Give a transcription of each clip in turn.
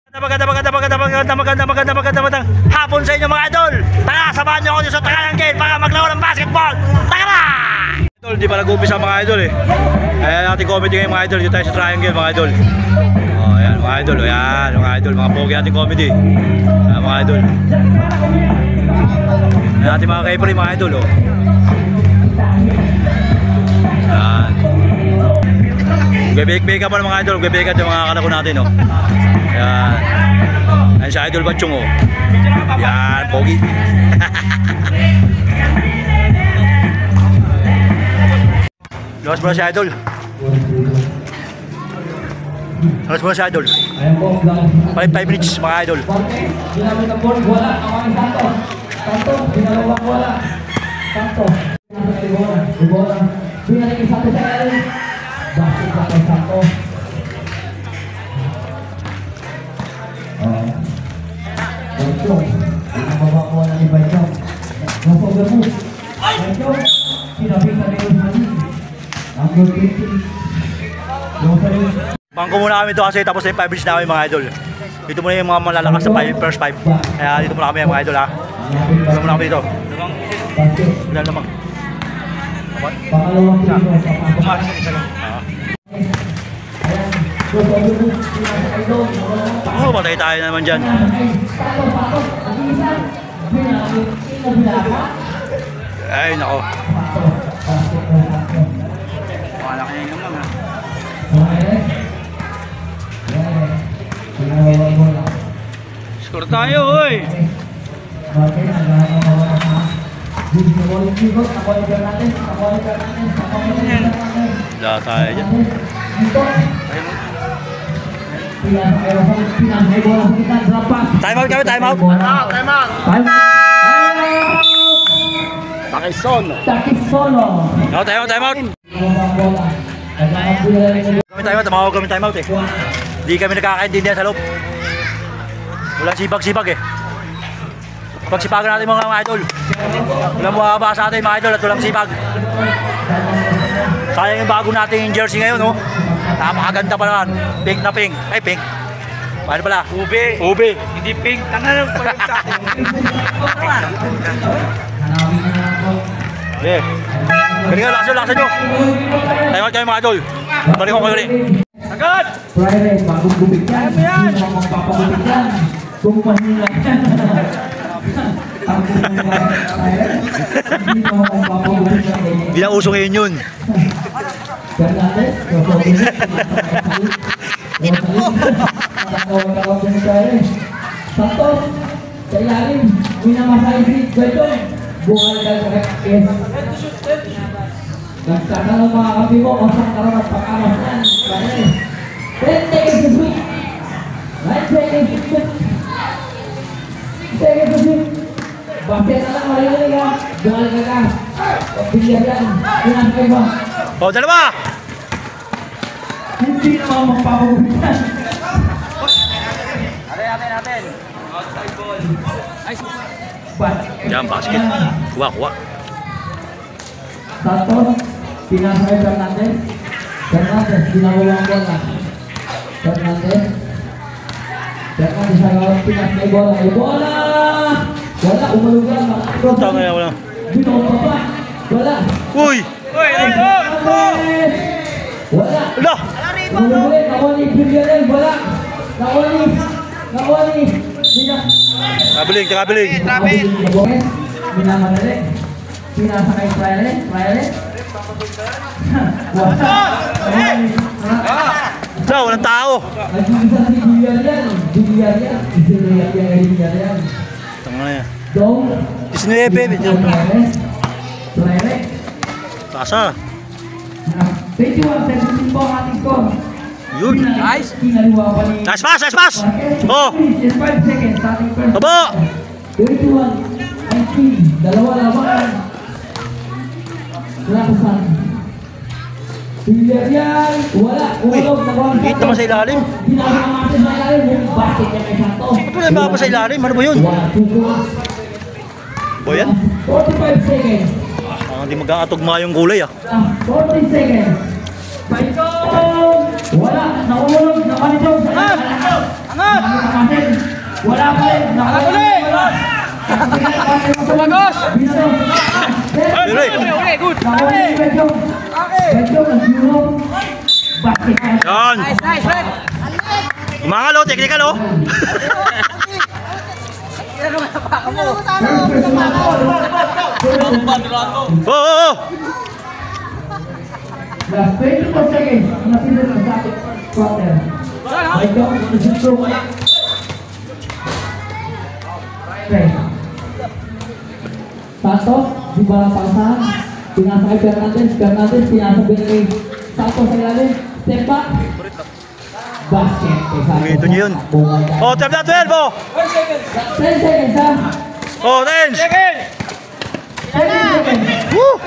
Magandang hapon sa inyo mga idol. Tara, samahan nyo ako dito sa Triangle para maglaro ng basketball. Tara na! Idol, di pa nag-umpisa mga idol eh. Ayan natin comedy ngayon mga idol. Dito tayo sa Triangle mga idol. Oh, ayan mga idol. Ayan mga idol. Mga pogi natin comedy. Ayan mga idol. Ayan natin mga kaypari mga idol. Oh. Ayan. Bebek-beka pa ng mga idol. Bebeka yung mga kalako natin. Oh. Ayan. Ayan si Idol Batchong oh. Yan, pogi. Luwas mo na si Idol. Luwas mo na si Idol. Palit 5 minutes mga Idol. Bangko muna kami ito kasi tapos na yung 5 minutes namin mga idol. Dito muna yung mga malalakas sa first 5. Kaya dito muna kami mga idol ha. Dito muna kami dito. Ilan naman? Oh, patay tayo naman dyan. Ay, nako. Malaki na yung naman ha. Score tayo, oy! Wala tayo dyan. Time out kami, time out! Time out! Takisono! No, time out! Tumawag kami time out eh. Hindi kami nakakaintindihan sa loob. Walang sipag-sipag eh. Pagsipagan natin mga idol. Walang mababa sa atin mga idol at walang sipag. Sayang yung bago nating jersey ngayon oh. Napakaganda pa naman. Pink na pink. Ay pink. Paano pala? Ube. Ube. Hindi pink. Tangan lang pala sa akin. Okay. Galingan, lakasan nyo. Time out kayo mga idol. Balik ko kayo ulit. Agad! Friday, bagong bumigyan. Kaya mo yan! Magpapabumigyan. Kung mahina yan. Hindi na uso ngayon yun. Santos, sa ilalim, minamasay si Gajong. Buhay ka sa kakakis. Nagtatanong mga kapi mo, masang karoon at pakamas yan. 10 seconds to shoot. 9 seconds to shoot. 6 seconds to shoot. Base na lang, marinig ka. Buhay ka ka. Pagbilyar yan. Pinasakay mo. O, dalawa! Hindi naman magpapagubitan. Natin. Outside ball. Nice. Yan, basket. Kuha. Santos, pinasakay Fernandez. Fernandez, pinawawang bola. Fernandez agawang pinasakay bola. Ay bola! Wala, umalugan. Tama yan, wala. Binawa pa. Wala. Uy! Wala. Wala! Umalugan, nakawali. Pilyarin, wala. Nakawali. Kabiling. Minamadali. Pinasakay Friday. Wala, walang tao. Nag-iisa si Villarreal. Tama na yan. Dong. 19, Friday. Tasa. 21-17 po ang ating score. Yun. Nice. Pinaliwa pa ni... Nice pass! Oh! 5 seconds sa ating first. Tabo! 21-19. Dalawa laban. Lakasan. Villarreal. Wala. Umulog. Hit naman sa ilalim. Pinakamasin sa ilalim. Yung basket niya kay Santos. Ito na ba sa ilalim? Ano ba yun? Boyan? 45 seconds. Hindi mag-aatugma yung kulay ah. 40 seconds. Paikot! Wala! Nakulog! Nakalitaw! Angat! Wala pa rin. Tumagos! Tuloy. Good! Yan. Nice, Red! Umangal oh, technical oh. Oo. Last 24 seconds. Nasinod ang sa ating quarter. Right down to the zero. Okay. Santos, di bala pasahan. Pinasakay Fernandez, pinasabit kay Santos sa ilalim. Step back. Basket. Ito niyo yun. Oh, tap na 12 oh. 10 seconds ha. Oh, 10. 10 seconds. Woo.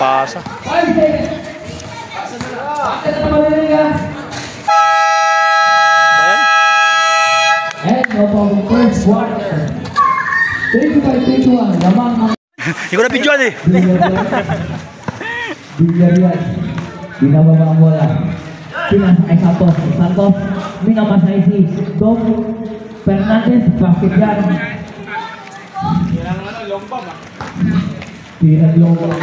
Pasa. 5 seconds. Bakit na naman nila ka? Bayan. And no problem. First quarter. 35-21. Lamang ng Hindi ko na videoan eh. Bilyarian. Binababa ang bola. Pinasakay Santos. Santos. Minamasay si Dom Fernandez. Basket yan. Tirang long bomb.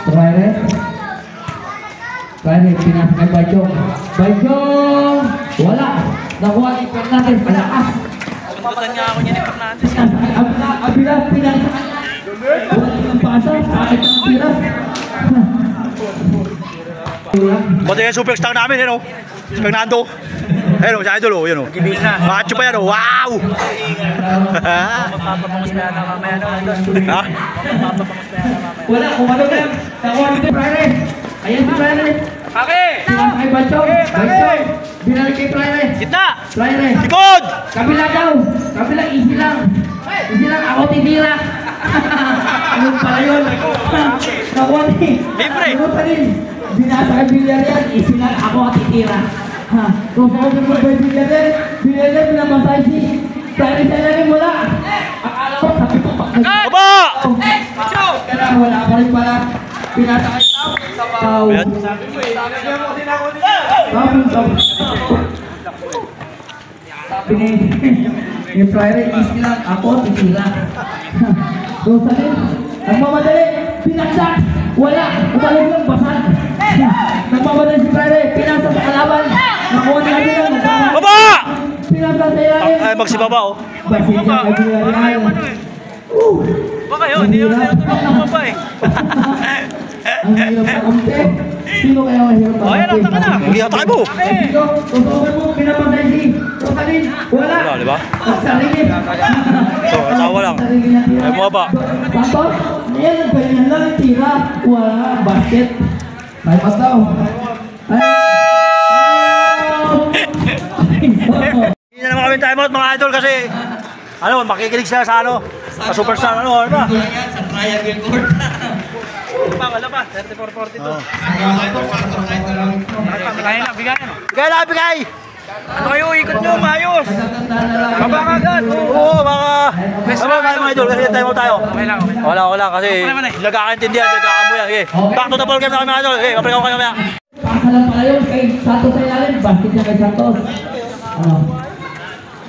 Traire. Pinasakay Bajong. Wala. Nakuha ni Fernandez. Malakas. Pagpapatan nga ako niya ni Fernandez. Abila, pinasakay. Wala ng pasa. Sakit ng tira. Pati yung superstar namin, yun o. Si Fernando. Ayun o, si Idol o, yun o. Macho pa yan o, wow! Magpapabangus pa yata mamaya no? Ha? Magpapabangus pa yata mamaya. Wala, kung ano na. Nakuha ni Traire. Ayan si Traire. Pake! Pinasakay Bajong. Binalik kay Traire. Gitna! Traire. Likod! Kabila daw. Kabila, easy lang. Easy lang, ako titira. Anong pala yun? Nakuha ni. Libre. Ano pa rin? Binasa kay Villarreal, easy lang, ako titira. Ha? Kung ako mo ba Villarreal, pinamasay si Traire sa ilalim, wala. Akala ko, sabi ko, Baba! kaya wala pa rin pala. Pinasa kay Tao. Ayan. Sabi ni Traire, easy lang, ako titira. Doon sa rin, nagmamadali, pinagsak, wala, umalik lang, basag. Nagmamadali si Traire, pinasa sa kalaban, nakuha niya lang, Baba! pinasa sa ilalim. Ay, magsibaba o. Basin niya kay Villarreal. Baka yun, hindi yun naman pa eh. Ang hirap na kumte. Sino kaya ang hirap na Oh, yan, kumte? taka na. Hindi atake mo. Dito, tutukan mo, pinapasay si Rosalyn. Wala. Wala, di ba? Nagsaligid. So, asawa lang. Nagsaligid na tira. Ay, bumaba. Santos, yan, ganyan lang, tira. Wala, basket. Time out daw. Hindi na naman kami time out mga idol kasi ano, makikinig sila sa ano, sa superstar ano ba? Sa triangle court. Pa, wala pa. 34-42. Oh. Bigay na, bigay na. Bigay na, bigay! Ano kayo, ikot nyo, maayos. Baba ka agad. Oo, mga... Ano ba mga idol? Kasi time out tayo. Okay lang. Wala kasi nagkakaintindihan, nagkakamuyan. Okay, back to the ball game na kami mga idol. Okay, kapag ako kayo mamaya. Pasa lang pala yun kay Santos sa ilalim. Basket niya kay Santos.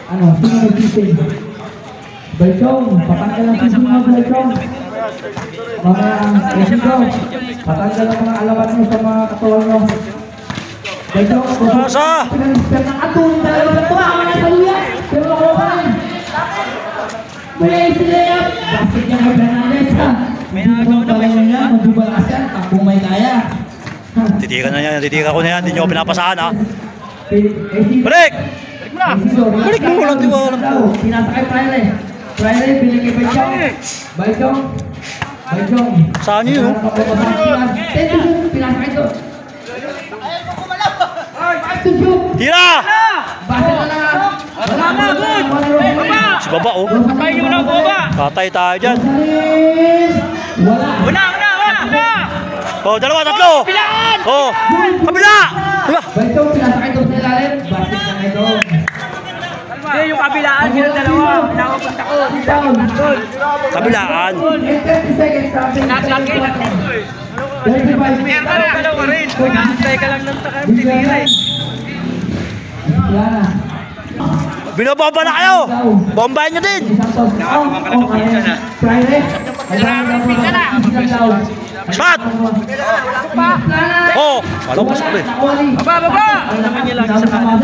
Sino nag-sisig? Balchong, patanggal ang sisig mo, Balchong. Mamaya, Resigo, patanggal ang mga alawan mo sa mga katawan mo. Balchong, Pasa! pinag-spell ng atun, talaga ba ito? Ako na sa luya. Pero ako pa rin. May layup. Basket niya kay Fernandez, ha? May agaw na may siya. Magdubalakas yan, kung may kaya. Titikan na yan, titikan ko na yan. Hindi nyo ako pinapasahan ha. Balik! Balik! Balik mo, walang tiwala po. Pinasakay Traire. Traire, bilang kay Balchong. Balchong. Saan nyo yun? Pinasakay to. To shoot. Tira! Basta na lang. Tama, good. Baba! Si Baba oh. Sabay nyo na, baba! Patay tayo dyan. Wala. Una! Oh, dalawa, tatlo! Pilaan! Oh, kabila! Diba? Balchong, pinasakay to sa ilalim. Basket na kayo to. Hindi, yung kabilaan, sila dalawa. Pinapunta ko. Down. Kabilaan. In 30 seconds, sabi. Nag-lock in. 35 Meron ka na, dalawa rin. Nag-antay ka lang ng takang tinira eh. Wala na. Binobomba na kayo! Bombahin nyo din! Shot! Oh! Alam ko sa Baba! Ano naman niya lagi sa kanan?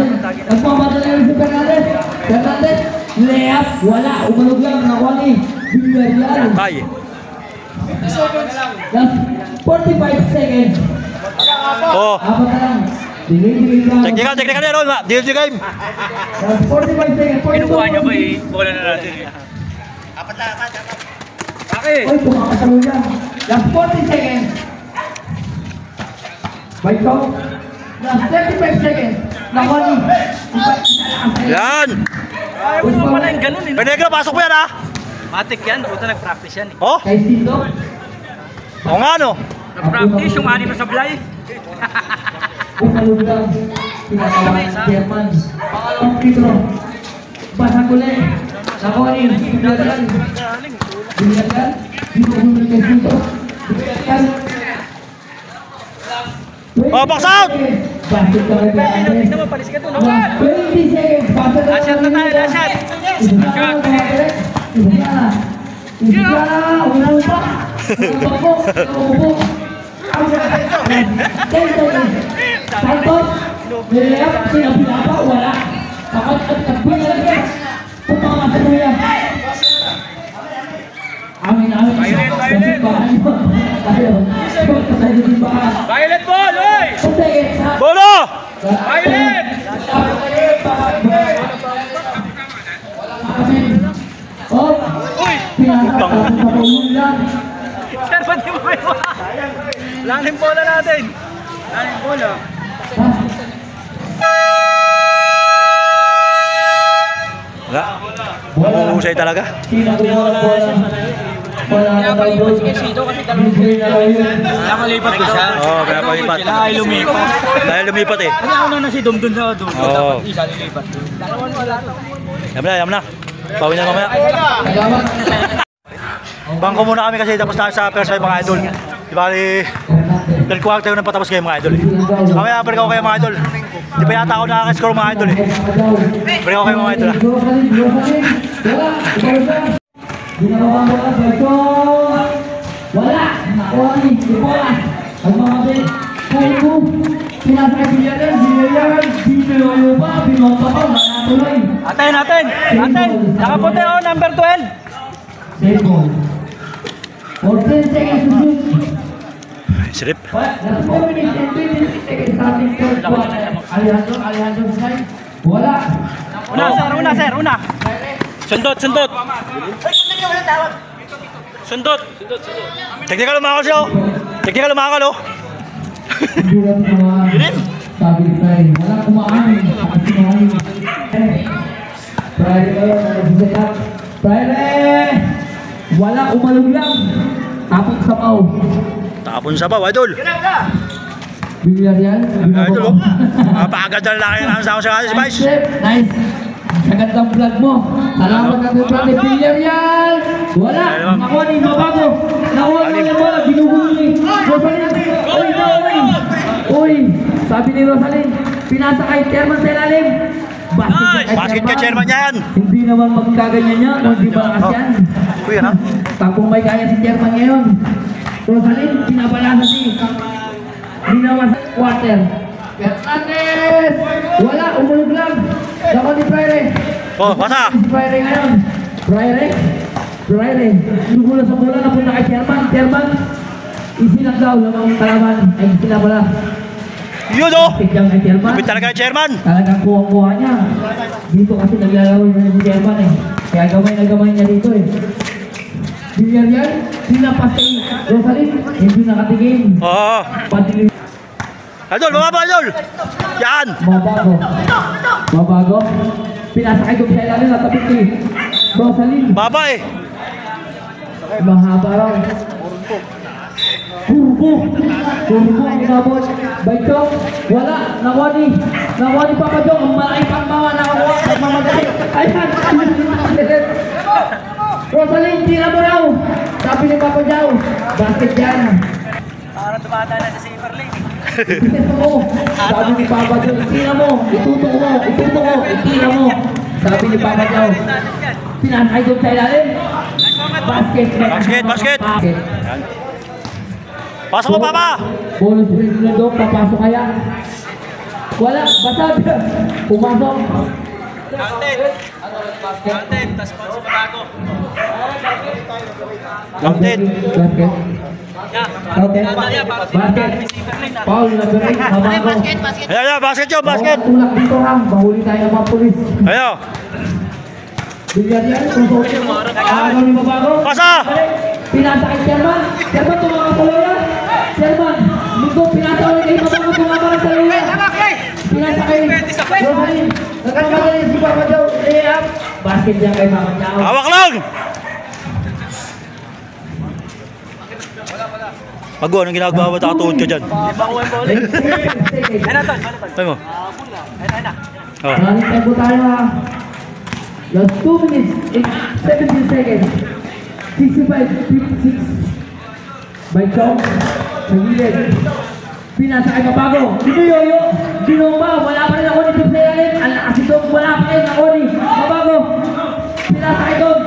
Nagmamadali rin si Fernandez. Fernandez, layup, wala. Umalog lang, nakuha ni Villarreal. Ay! Last 45 seconds. Oh! Apat na lang. Delay lang. Technical yan, Ron! DLG game! Last 45 seconds. Kinukuha niya ba eh? Bola na natin. Bakit? Oy, kumakasalo yan. Last 40 seconds. By count. Last 35 seconds. Nakuha ni. Yan! Ayaw mo naman pala yung ganun eh. Penegro, pasok mo yan ha! Matik yan, puta nag-practice yan eh. Oh! Kay Sindo. Oo nga no! Nag-practice yung anim na sablay. Umalog lang. Pinatawa ng German. Pangalawang Pedro. Basag ulit. Nakuha ni Villarreal. Villarreal. Binuhulog kay Sindo. Villarreal. Oh, box out! Basag ka kay Fernandez. Tignan mo, palis ka doon. 20 seconds. Basag ka Last shot na tayo, last shot. Violet ball, oy! Bolo! Violet! Uy! Pinatapos sa paulan. Sir, ba't di mo may lalim bola natin. Lalim bola. Wala. Mahuhusay talaga. Nakalipat ko siya. Oo, kaya palipat. Dahil lumipat. Dahil lumipat eh. Kasi ako na si Dumdun sa doon. Oo. Dapat isa lilipat. Dalawan wala to. Yam na. Pawin na mamaya. Bangko muna kami kasi tapos na sa first five mga idol. Di bali, dahil kuwag tayo nang patapos kayo mga idol eh. Mamaya balik ako kayo mga idol. Di pa yata ako nakaka-score mga idol eh. Balik ako kayo mga idol ah. Wala! Nakuha ni Nicolas. Ang mga bin. Kaibu. Pinasakay Villarreal. Binoyo pa. Binomba pa. Manatuloy. Aten! Nakapunti ako, number 12. Save ball. 14 seconds to shoot. Sirip. Last 4 minutes and 26 seconds starting third quarter. Alejandro side. Wala. Una, sir. Sundot. Technical umakal siya oh. Technical umakal oh. Bulan mga sabi ni Fry. Wala kumain. Friday! Wala umalog lang. Tapos sa pau. Tapon sa baw idol. Villarreal. Idol oh. Napakagad na lalaki na sa si Vice. Nice. Sa gandang vlog mo. Salamat ka sa ni Villarreal. Wala. Nakuha ni Mabago. Nakuha ni Mabago. Binubulo ni Rosalyn. Uy. Sabi ni Rosalyn. Pinasa kay Chairman sa ilalim. Basket ka chairman yan. Hindi naman magkaganyan niya. Hindi malakas yan. Uy ano? Pag kung may kaya si Chairman ngayon. Rosalyn. Pinabalasa si. Ginawa sa quarter. Fernandez! Wala, umulog lang. Dako ni Freire. Oh, basa. Si Freire ngayon. Freire. Sinugula sa bola na punta kay Chairman. Isilang daw, lamang kalaman. Ay, sila pala. Yun oh. Tignan kay Chairman. Kapit talaga yung chairman. Talagang kuha niya. Dito kasi naglalaro na si Chairman eh. Kaya gamay niya dito eh. Villarreal, sinapas kay Rosalyn. Hindi nakatigil. Oo. Padilim. Idol, bumaba idol. Yan. Mabago. Pinasakay ko sa ilalim na tapit ni Rosalyn. Baba eh. Mahaba raw. Turbo ang inabot. Baito. Wala. Nakuha ni Papa Joe. Ang malaki pang mga nakakuha. Nagmamadali. Ayan. Rosalyn, tira mo raw. Sabi ni Papa Joe. Basket yan. Parang tumata na sa Silver Lake. Sabi ni Papa Joe, itira mo. Ituto mo. Itira mo. Sabi ni Papa Joe. Pinasakay doon sa ilalim. Basket. Basket. Yan. Pasok mo, Papa! Bonus rin na doon. Papasok kaya. Wala. Basag. Pumasok. Counted, tas pa sa bago. Counted. Basket. Basket. Paul na rin. Mabago. Ayan, basket yun, basket! Tulak dito ha. Bahuli tayo ng mga pulis. Ayan. Bigyan yan. Agaw ni Mabago. Pasa! Pinasa kay Sherman. Sherman tumama sa loya. Sherman. Linggo pinasa ulit kay Mabago. Tumama sa loya. Pinasa kay Rosalyn. Nagkakamali si Papa Joe. Layup. Basket niya kay Papa Joe. Hawak lang! Bago, anong ginagawa mo? Takatuhod ka dyan. Bakuhan po ulit. Ayun na, Tol. Ay mo. Ayun na. Oh. Running tempo tayo ha. Last 2 minutes and 17 seconds. 65-56. By Chong. Sa gilid. Pinasa kay Mabago. Dito yoyo. Binomba. Wala pa rin ako ni Dub sa ilalim. Ang lakas ito. Wala pa rin ako ni Mabago. Pinasa kay Dub.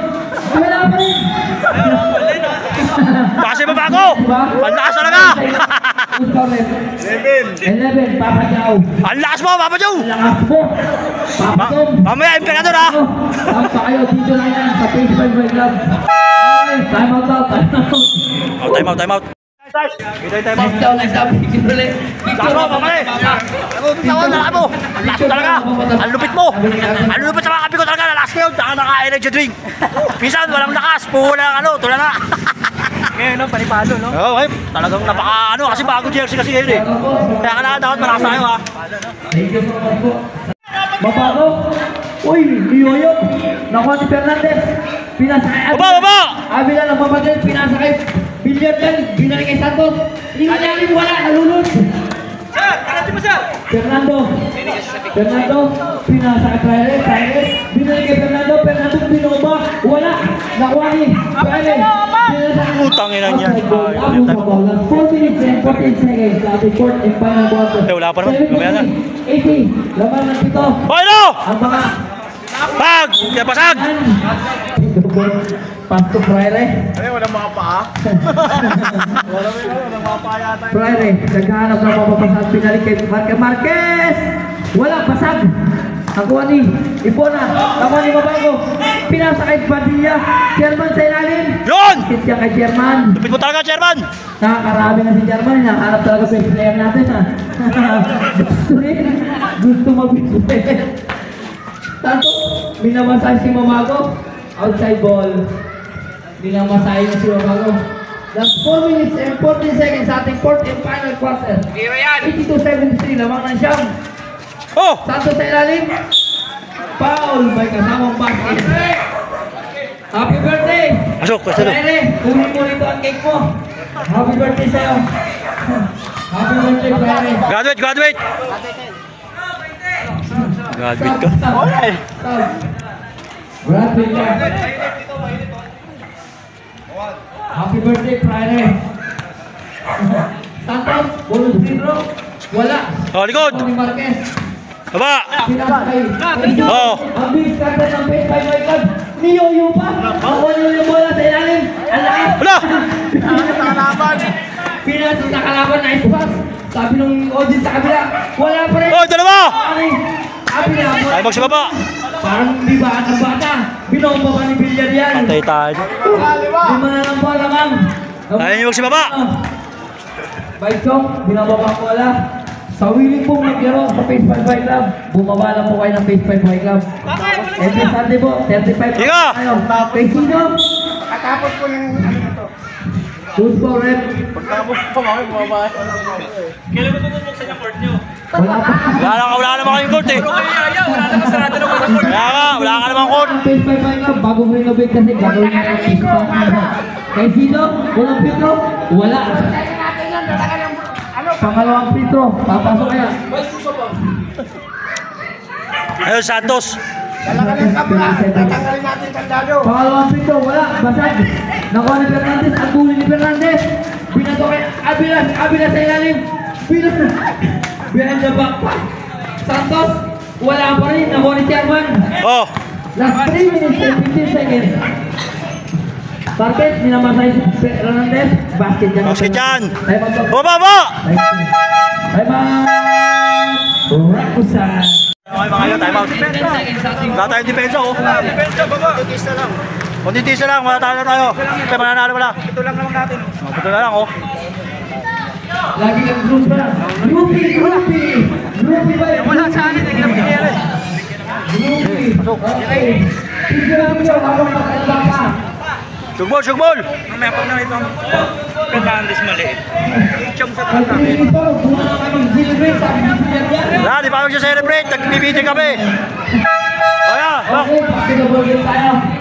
Wala pa rin. Kasi Mabago! Ang lakas talaga! 11. Papa Joe. Ang lakas mo, Papa Joe! Ang lakas mo. Papa Joe. Mamaya, Emperador ha! Tampa kayo dito lang yan sa page 5 by club. Okay, time out daw, time out. Oh, time out. Next down, picture ulit. Lakas mo, mamali! Tawan na mo! Ang lakas mo talaga! Ang lupit mo! Ang lupit sa mga kapi ko talaga! Lakas ko yun! Naka-energy drink! Minsan, walang lakas! Puhula ng ano! Tula na! Ngayon, no, panipalo, no? Oo, okay. Talagang napaka kasi bagong jersey kasi yun eh. Kaya kailangan dapat malakas tayo ha. Thank you so much po. Mabago. Uy, Liyoyo. Nakuha si Fernandez. Pinasakay. Baba! Abila ng mabagay. Pinasakay. Billiard yan. Binalik kay Santos. Ingaling wala. Nalulod. Sir, karati mo, sir! Fernando. Pinasakay. Traire. Binalik kay Fernando. Binoba. Wala. Nakuha ni Traire. Utang ina niya. 4 minutes and 14 seconds. Sa ating fourth and final quarter. Eh, wala pa naman. Mamaya na. 80. Laban ng pito. Hoy, no! Ang mga Pag! Kaya pasag! Pasto Fraire. Ay, walang mga paa. Walang mga paa yata. Fraire, naghahanap ng mapapasag pinalik kay Marquez. Wala, pasag. Nakuha ni Ipona. Nakuha ni Mabago. Pinasa kay Padilla. Sherman sa ilalim. Yun! Hit siya kay Sherman. Lupit mo talaga, Chairman! Nakakarami na si Sherman. Nakahanap talaga sa player natin ha. Gusto rin. Gusto mag-player. Tanto, minamasahe si Mabago. Outside ball. Minamasahe na si Mabago. Last 4 minutes and 14 seconds sa ating fourth and final quarter. 82-73, lamang ng siyam. Oh! Santos sa ilalim. Foul, may kasamang basket. Happy birthday! Pasok, pasok. Rene, kunin mo rito ang cake mo. Happy birthday sa'yo. Happy birthday, Rene. Graduate! Graduate ka? Graduate ka. Happy birthday, Friday. Santos, bonus free throw. Wala. Oh, likod! Tony Marquez. Baba! Pinasakay. Oh! Ang bilis kata ng page 5 by club. Niyoyo pa. Nakuha yung bola sa ilalim. Ang lakas. Wala! Pinasok na kalaban. Nice pass. Sabi nung audience sa kabila. Wala pa rin. Oh, dalawa! Sabi na. Ay, magsibaba! Parang di ba ang bata. Binomba pa ni Villar yan. Patay tayo. Lima na lang bola, ma'am. Ayaw niyo magsibaba! Baitsong, binaba pa ang bola. Sa willing pong naglaro sa Phase 5 Bike Club, bumaba lang po kayo ng Phase 5 Bike Club. Every Sunday po, 35 Higa! kayo. Phase Sino? Katapos ko yung ano na to. Who's po, Rep? Pagtapos ko kami, bumaba. Kailan mo tutubuksan yung court nyo? Wala naman kayong court eh. Wala naman sarado naman ang court. Wala ka naman court. Ang Phase 5 Bike Club, bagong renovate kasi gagawin na lang yung kay Sino? Walang pitro? Wala. Pangalawang pitro, papasok kaya. Ayun, Santos. Talagang kabla. Tatanggalin natin kandado. Pangalawang pitro, wala. Basag. Nakuha ni Fernandez, ang guli ni Fernandez. Binato kay Abila sa ilalim. Behind the back pass. Santos, wala pa rin. Nakuha ni Sherman. Oh! Last 3 minutes and 15 seconds. Target, minamasay si Hernandez. Basket yan. Basket yan. Time out. Baba! Time out. Rakusan. Okay mga idol, time out. Wala tayong depensa oh. Depensa, baba. Isa lang. Kunti tisa lang, wala tayo. Kaya mananalo wala. Ito lang naman natin. Ito na lang oh. Lagi kang group na. Groupie ba yun? Wala sa akin, hindi na pinili. Groupie. Okay. Tigil lang yun habang magkaiba ka. Sugbol! Mamaya pag nakita mo, katandes maliit. Chong sa Pag kanta. pinili ito, muna na kami celebrate. Sabi ni Sir yan. Wala, di pa kami sa celebrate. Nag-meeting kami. Kaya, Okay, pag-celebrate tayo.